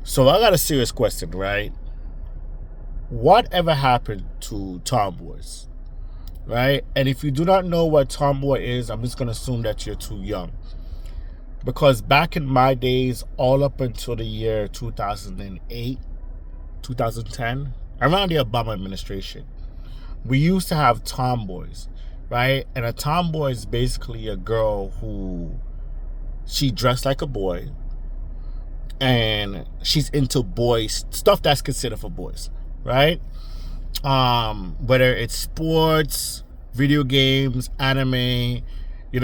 So I got a serious question, right? Whatever happened to Tomboys, right? And if you do not know what Tomboy is, I'm just going to assume that you're too young. Because back in my days, all up until the year 2008, 2010, around the Obama administration, we used to have tomboys, right? And a tomboy is basically a girl who she dressed like a boy and she's into boys stuff that's considered for boys, right? Whether it's sports, video games, anime,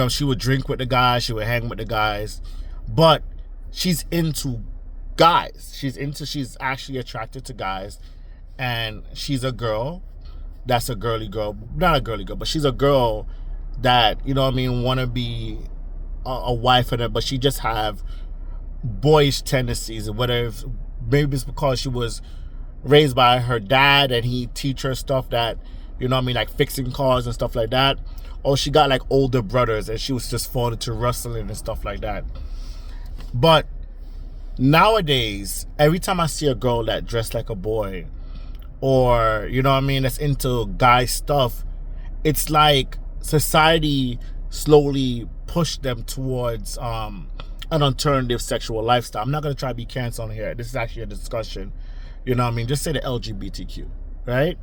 she would drink with the guys, she would hang with the guys, but she's into guys. She's actually attracted to guys, and she's a girl that's a girly girl, not a girly girl, but she's a girl that, want to be a wife for them, but she just have boyish tendencies, and maybe it's because she was raised by her dad and he teach her stuff that, like fixing cars and stuff like that, or she got like older brothers and she was just falling into wrestling and stuff like that. But nowadays, every time I see a girl that dressed like a boy, or that's into guy stuff, it's like society slowly pushed them towards an alternative sexual lifestyle. I'm not going to try to be canceled here. This is actually a discussion. Just say the LGBTQ, right?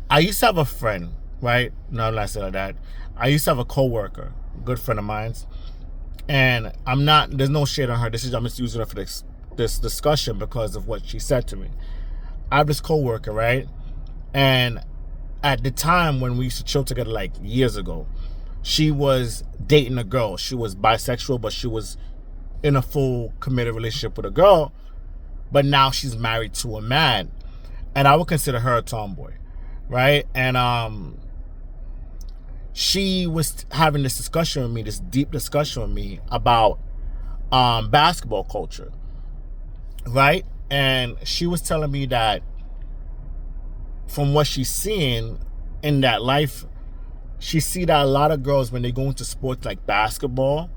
I used to have a friend, right? No, I'm not saying like that. I used to have a coworker, a good friend of mine, and there's no shade on her. I'm just using her for this discussion because of what she said to me. I have this coworker, right? And at the time when we used to chill together, like years ago, she was dating a girl. She was bisexual, but she was in a full committed relationship with a girl. But now she's married to a man, and I would consider her a tomboy, right? And she was having this discussion with me, this deep discussion with me about basketball culture, right? And she was telling me that from what she's seeing in that life, she see that a lot of girls, when they go into sports like basketball,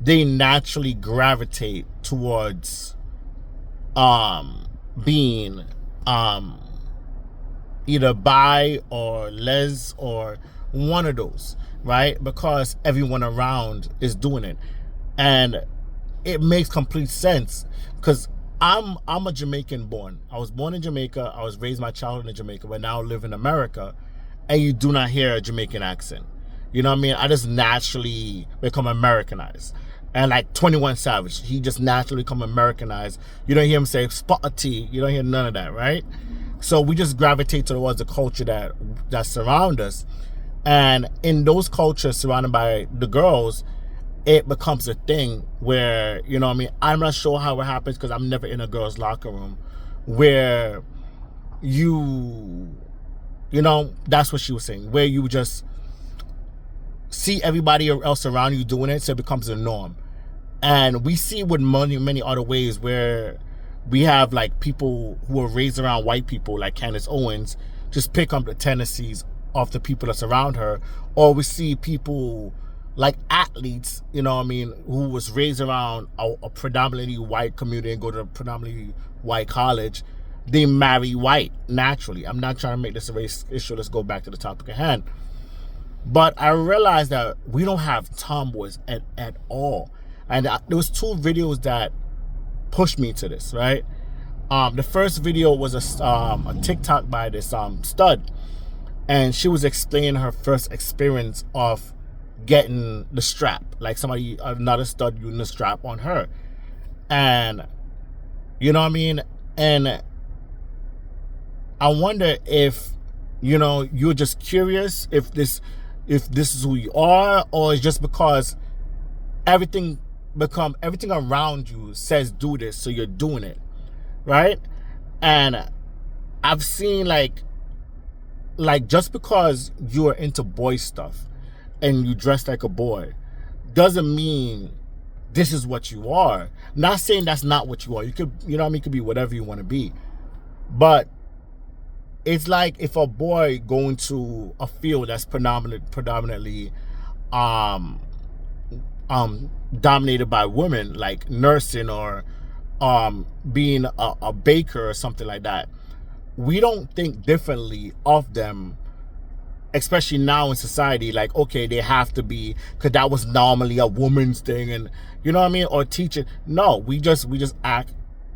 they naturally gravitate towards being either bi or les or one of those, right? Because everyone around is doing it. And it makes complete sense, because I'm a Jamaican born. I was born in Jamaica. I was raised my childhood in Jamaica, but now I live in America, and you do not hear a Jamaican accent. I just naturally become Americanized. And like 21 Savage, he just naturally become Americanized. You don't hear him say spot a T. You don't hear none of that, right? So we just gravitate towards the culture that surround us. And in those cultures surrounded by the girls, it becomes a thing where, I'm not sure how it happens because I'm never in a girl's locker room, where that's what she was saying, where you just see everybody else around you doing it, so it becomes a norm. And we see with many other ways where we have like people who are raised around white people, like Candace Owens, just pick up the tendencies of the people that's around her. Or we see people like athletes, who was raised around a predominantly white community and go to a predominantly white college. They marry white naturally. I'm not trying to make this a race issue. Let's go back to the topic at hand. But I realized that we don't have tomboys at all. And there was two videos that pushed me to this, right? The first video was a TikTok by this stud. And she was explaining her first experience of getting the strap. Like another stud using the strap on her. And, And I wonder if, you're just curious if this is who you are, or it's just because everything around you says do this, so you're doing it, right? And I've seen like just because you're into boy stuff and you dress like a boy doesn't mean this is what you are. Not saying that's not what you are. You could, you could be whatever you want to be. But it's like if a boy going to a field that's predominantly dominated by women, like nursing or being a baker or something like that. We don't think differently of them, especially now in society. Like, okay, they have to be, because that was normally a woman's thing, and you know what I mean, or teaching. No, we just act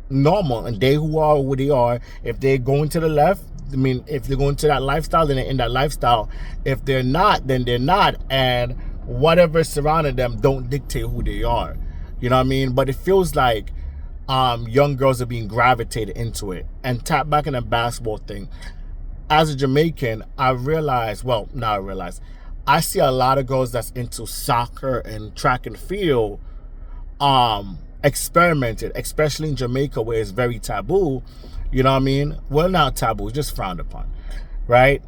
normal, and they who are who they are. If they're going to the left, I mean, if they're going to that lifestyle, then they're in that lifestyle. If they're not, then they're not, and whatever surrounding them don't dictate who they are. You know what I mean? But it feels like young girls are being gravitated into it. And tap back in the basketball thing. As a Jamaican, I see a lot of girls that's into soccer and track and field experimented, especially in Jamaica where it's very taboo. You know what I mean? Well, not taboo, it's just frowned upon, right?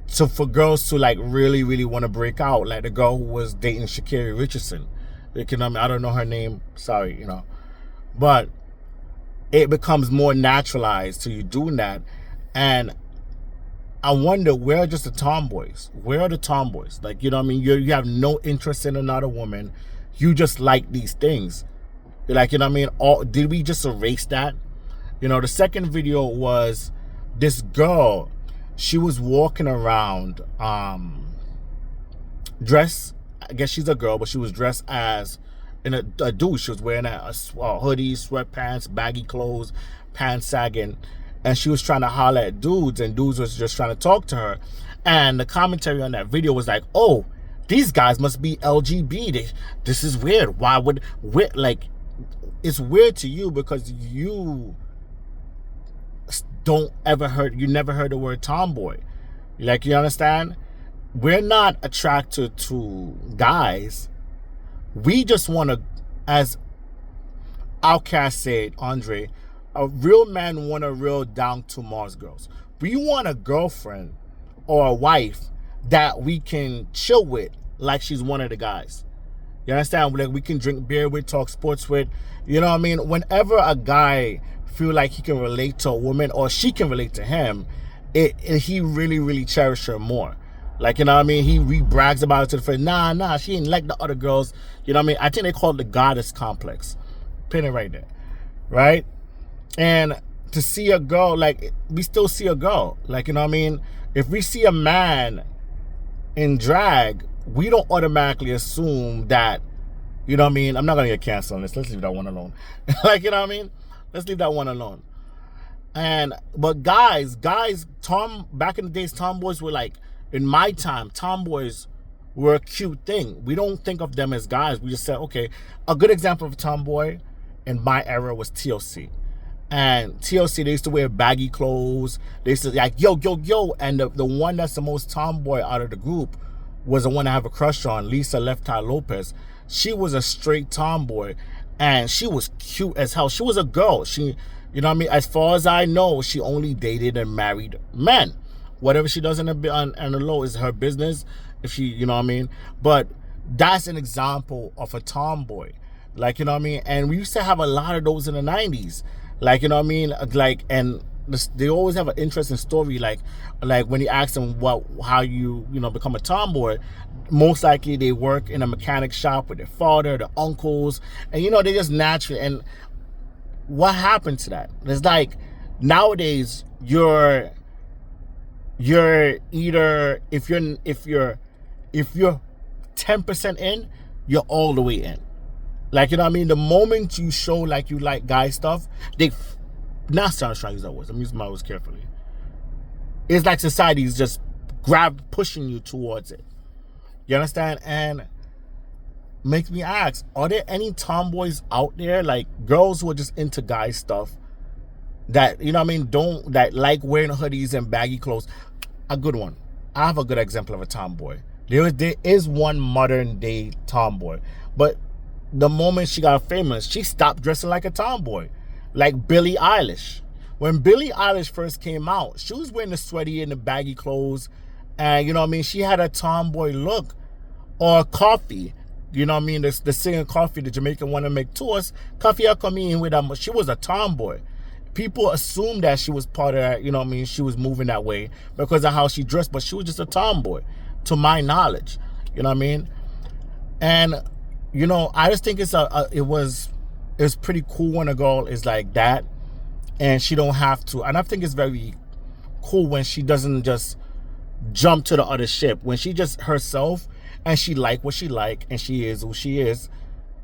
So for girls to like really, really want to break out, like the girl who was dating Sha'Carri Richardson, you know what I mean? I don't know her name, sorry, you know, but it becomes more naturalized to you doing that. And I wonder, where are just the tomboys? Where are the tomboys? Like, you know what I mean? You have no interest in another woman. You just like these things. You're like, you know what I mean? Did we just erase that? You know, the second video was this girl. She was walking around dressed, I guess she's a girl, but she was dressed as in a dude. She was wearing a hoodie, sweatpants, baggy clothes, pants sagging. And she was trying to holler at dudes, and dudes was just trying to talk to her. And the commentary on that video was like, oh, these guys must be LGBT. This is weird. Why would, like, it's weird to you because you never heard the word tomboy. Like, you understand? We're not attracted to guys. We just want to, as Outkast said, Andre, a real man want a real down to Mars girls. We want a girlfriend or a wife that we can chill with like she's one of the guys. You understand? Like, we can drink beer with, talk sports with. You know what I mean? Whenever a guy feel like he can relate to a woman or she can relate to him, he really, really cherish her more. Like, you know what I mean? He brags about it to the friend. Nah, she ain't like the other girls. You know what I mean? I think they call it the goddess complex. Pin it right there. Right? And to see a girl, like, we still see a girl. Like, you know what I mean? If we see a man in drag, we don't automatically assume that, you know what I mean? I'm not going to get canceled on this. Let's leave that one alone. Like, you know what I mean? Let's leave that one alone. But guys, back in the days, tomboys were like, in my time, tomboys were a cute thing. We don't think of them as guys. We just said, okay, a good example of a tomboy in my era was TLC. And TLC, they used to wear baggy clothes. They used to like, yo. And the one that's the most tomboy out of the group was the one I have a crush on, Lisa Left Eye Lopez. She was a straight tomboy, and she was cute as hell. She was a girl. She, you know what I mean? As far as I know, she only dated and married men. Whatever she does on the low is her business. If she, you know what I mean? But that's an example of a tomboy. Like, you know what I mean? And we used to have a lot of those in the 90s. Like, you know what I mean? Like, and they always have an interesting story. Like when you ask them how you become a tomboy, most likely they work in a mechanic shop with their father, their uncles, and they just naturally. And what happened to that? It's like nowadays you're either if you're 10% in, you're all the way in. Like, you know what I mean? The moment you show like you like guy stuff, not trying to use that word. I'm using my words carefully. It's like society is just pushing you towards it. You understand? And makes me ask, are there any tomboys out there, like girls who are just into guy stuff that, you know what I mean, that like wearing hoodies and baggy clothes? A good one. I have a good example of a tomboy. There is one modern day tomboy, but the moment she got famous, she stopped dressing like a tomboy, like Billie Eilish. When Billie Eilish first came out, she was wearing the sweaty and the baggy clothes, and you know what I mean, she had a tomboy look. Or Coffee, you know what I mean, the singer Coffee, the Jamaican one to make tours. Coffee come in with her, she was a tomboy. People assumed that she was part of that, you know what I mean, she was moving that way because of how she dressed, but she was just a tomboy, to my knowledge. You know what I mean? And I just think it was it's pretty cool when a girl is like that and she don't have to. And I think it's very cool when she doesn't just jump to the other ship, when she just herself and she like what she like and she is who she is,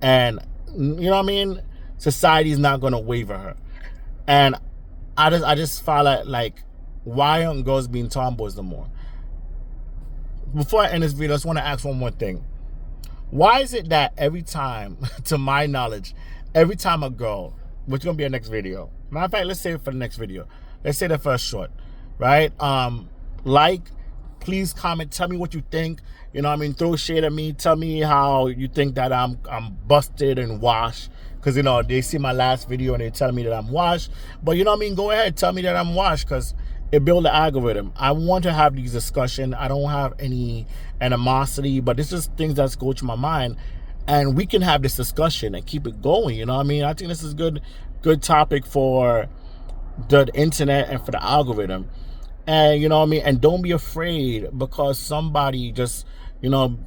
and you know what I mean, society's not gonna waver her. And I just feel like why aren't girls being tomboys no more? Before I end this video, I just want to ask one more thing. Why is it that every time, to my knowledge, every time a girl, which is gonna be our next video, matter of fact, let's say it for the next video, let's say the first short, right? Like, please comment, tell me what you think. You know what I mean? Throw shade at me. Tell me how you think that I'm busted and washed. Because, you know, they see my last video and they tell me that I'm washed. But, you know what I mean? Go ahead, tell me that I'm washed, because it builds the algorithm. I want to have these discussions. I don't have any animosity, but this is things that's go to my mind. And we can have this discussion and keep it going. You know what I mean? I think this is good topic for the internet and for the algorithm. And you know what I mean? And don't be afraid because somebody just, you know,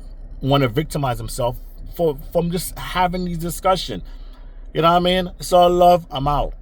want to victimize himself from just having these discussions. You know what I mean? So love, I'm out.